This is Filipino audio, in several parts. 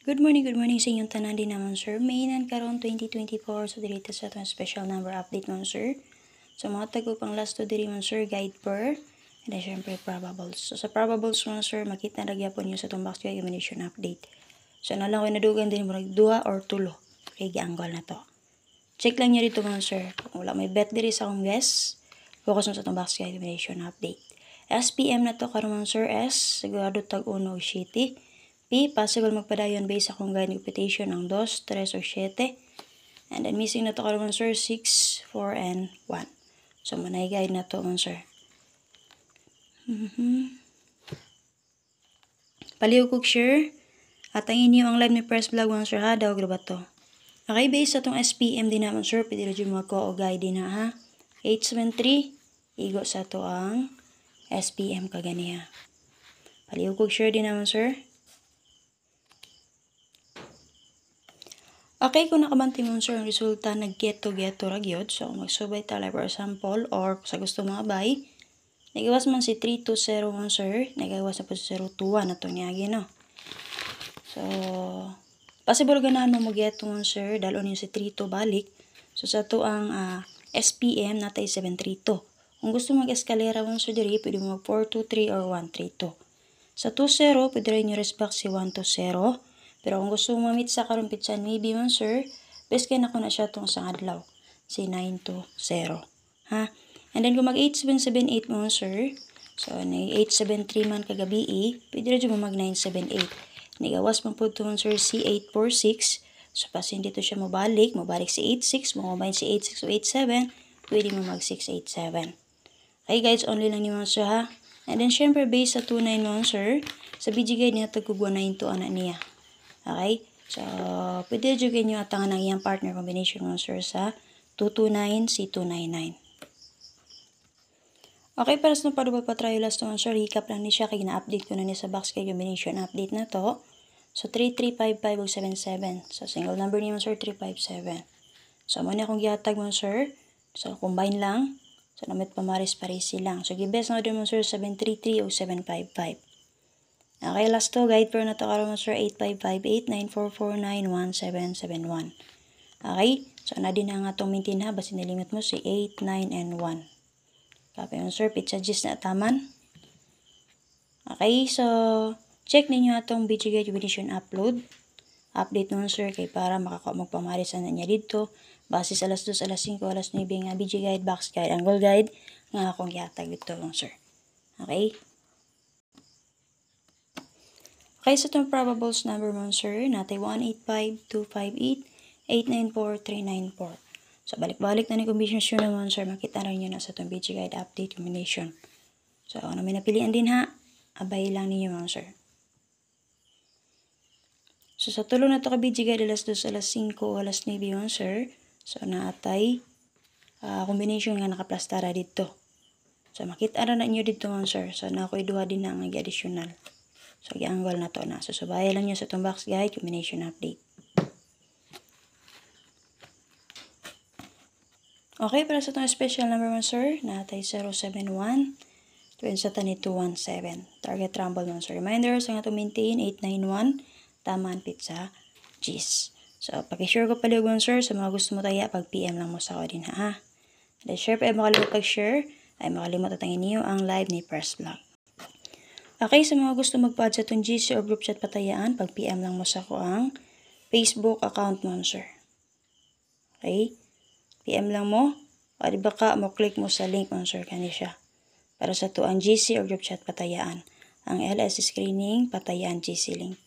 Good morning sa inyong tanan din naman sir. May nan karon 2024 so diri sa atong special number update man sir. So mga tago pang last to diri man sir guide per and then syempre probables. So sa probables man sir makita na gyapon niyo sa itong box examination update. So nalang ko nadugan din mo 2 or 3 kay gianggol na to. Check lang niyo dito man sir. Kung wala may bet diri sa akong guess, focus mo sa itong box examination update. SPM na to karon man sir S sigurado tag 1 o 7. P, possible magpadayon based sa kung guide computation ang 2, 3 o 7. And then missing na to karon sir 6, 4 and 1. So manay guide na to man sir. Paliw kog share. At ang inyo ang live ni Press Vlog man sir ha, daw ba to. Okay, based sa tong SPM din naman sir, pwede rin mo ko o guide din na ha. 873, igo sa to ang SPM kaganiya. Paliw kog share din naman sir. Okay, kung nakabanti mo sir ang resulta, nag-get-to ra gyud. So, magsubay tala for example or sa gusto mga buy. Nagawas man si 3201 sir. Nagawas na po si 021 na itong niyagi, no? So, possible ganahan mo mag-get mo sir. Dalo niyo si 32 balik. So, sa ito ang SPM natay 732. Kung gusto mag-eskalera mo sir diri, pwede mo mag 423 or 132. Sa 20, pwede rin nyo respect si 120. Pero kung gusto mo mamit sa karon pitsan, maybe man sir, best kaya na ko na siya itong isang adlaw. Si 920. Ha? And then kung mag 8778 mo sir, so na 873 man kagabi, pwede rin mo mag 978. Nigawas man po ito sir si 846. So pasin dito siya mabalik si 86, makumain si 86 o 87, pwede mo mag 687. Okay guys, only lang niyo sir ha. And then syempre based sa 291 sir, sa BG guide niya tagkog 192 anak niya. Okay? So, pwede jugin nyo atangan ng iyang partner combination mo sir sa 229 C299. Okay, para sa paduba pa try last one sir, recap lang ni siya kay na-update ko na niya sa box kay combination update na to. So, 3355 o 77. So, single number niya sir, 357. So, muna akong gihatag mo sir. So, combine lang. So, namit pamaris-paris silang. So, gibes na din mo sir, 733 o 755. Okay, last to, guide per na to karon sir, 8558-9449-1771. Okay, so na din ang atong maintain ha, basta nilimit mo si 8, 9, and 1. Copy mo sir, pizza gist na taman. Okay, so check ninyo atong BG Guide Edition upload. Update nun sir, kay para magpamarisan na niya dito. Base sa alas 2, alas 5, alas 9 nga BG Guide, box guide, angle guide, nga akong yatag dito lang sir. Okay. Okay, sa itong probables number mo, sir, natay 185-258-894-394. So, balik-balik na ni combination naman, sir, makita rin nyo na sa itong BG Guide update combination. So, ano may napilian din ha, abay lang ninyo mga sir. So, sa tulo na ito ka BG Guide, alas 2, alas 5, alas 9 mga sir. So, natay combination nga nakaplastara dito. So, makita rin na nyo dito mga sir. So, na ako'y duha din na ang additional. So, i-angle na to na. So, subayan lang nyo sa itong box guide, combination update. Okay, para sa itong special number 1, sir, natay 071, tuwin sa tani 217. Target rumble 1, sir. Reminder, sa nga to maintain 891, tamaan pizza, cheese. So, pakishare ko pala 1, sir, sa mga gusto mo tayo, pag-PM lang mo sa ako din, ha? Then, share pa ay makalimot pag-share, ay makalimot atangin niyo ang live ni Press Vlog. Okay, sa mga gusto mag-add sa itong GC or group chat patayaan, pag-PM lang mo sa ko ang Facebook account mo, sir. Okay? PM lang mo. O di ba ka, mo-click mo sa link mo, sir, kani siya. Para sa ito ang GC or group chat patayaan. Ang LS screening, patayaan GC link.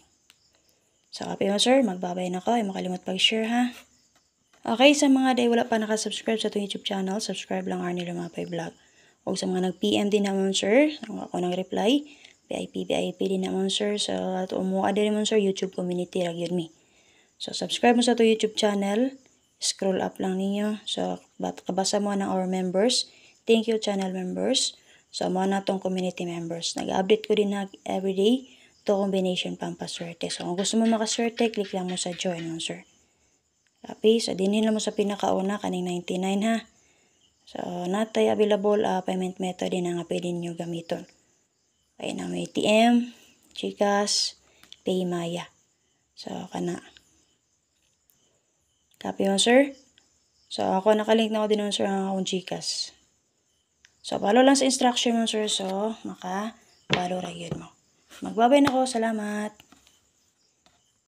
So, copy mo, sir. Magbabay na ko. Ay makalimot pag-share, ha? Okay, sa mga day wala pa nakasubscribe sa itong YouTube channel, subscribe lang Arnie Lumapay Vlog. O sa mga nag-PM din naman, sir, ako nang reply, VIP din naman sir. So, at umuha din naman sir, YouTube community, ragyod me. So, subscribe mo sa to YouTube channel. Scroll up lang ninyo. So, kabasa mo ng our members. Thank you channel members. So, mo na tong community members. Nag-update ko din na everyday to combination pampaswerte. So, kung gusto mo makaswerte, click lang mo sa join mo sir. Copy. So, dinhin lang mo sa pinakauna, kaning 99 ha. So, natay available payment method din nga pwede nyo gamiton. Kaya na may ATM, GCash, PayMaya. So, kana. Copy mo, sir. So, ako nakalink na ako din, sir, ang akong Gcash. So, follow lang sa instruction mo, sir. So, maka-follow ra gyud mo. Magbabay na ako. Salamat.